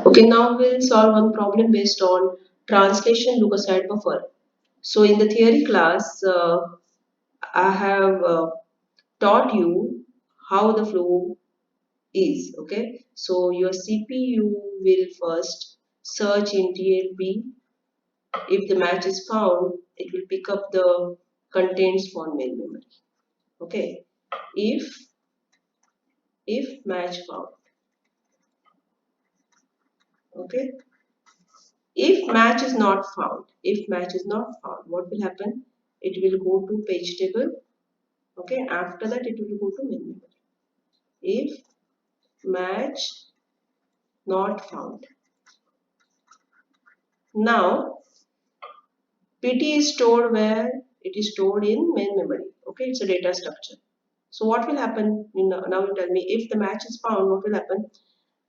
Okay, now we'll solve one problem based on translation Lookaside Buffer. So in the theory class, I have taught you how the flow is. Okay, so your CPU will first search in TLB. If the match is found, it will pick up the contents for main memory. Okay, if match found. Okay, if match is not found, what will happen? It will go to page table. Okay, after that it will go to main memory. If match not found. Now PT is stored where? It is stored in main memory. Okay, it's a data structure. So what will happen? Now you tell me, if the match is found, what will happen?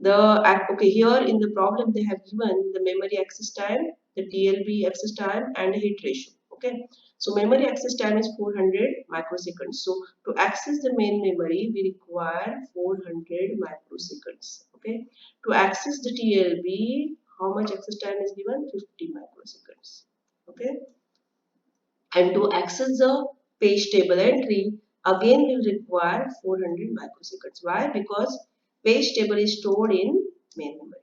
Okay, here in the problem they have given the memory access time, the TLB access time, and the hit ratio. Okay, so memory access time is 400 microseconds. So to access the main memory, we require 400 microseconds. Okay, to access the TLB, how much access time is given? 50 microseconds. Okay, and to access the page table entry, again we will require 400 microseconds. Why? Because page table is stored in main memory.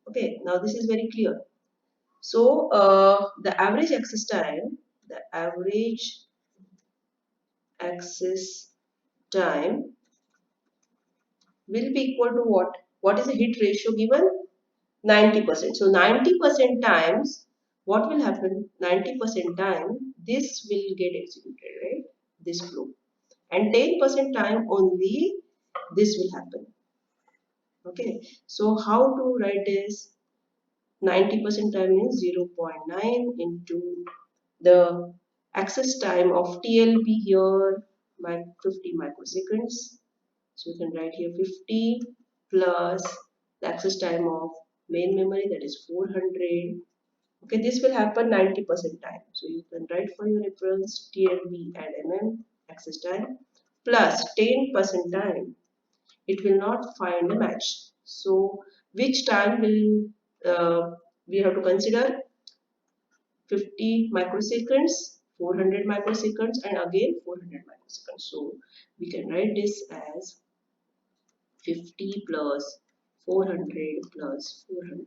Okay, now this is very clear. So the average access time will be equal to what? What is the hit ratio given? 90%. So 90% times, what will happen? 90% time, this will get executed, right? This flow. And 10% time only, this will happen. Okay, so how to write this? 90% time is 0.9 into the access time of TLB here by 50 microseconds. So you can write here 50 plus the access time of main memory, that is 400. Okay, this will happen 90% time. So you can write for your reference TLB and access time plus 10% time. It will not find a match. So which time will we have to consider? 50 microseconds, 400 microseconds, and again 400 microseconds. So we can write this as 50 plus 400 plus 400.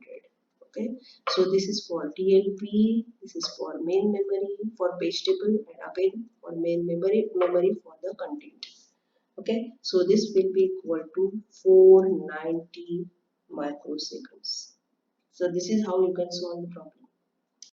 Okay, so this is for TLB, this is for main memory for page table, and again for main memory for the content. Okay, so this will be equal to 490 microseconds. So this is how you can solve the problem.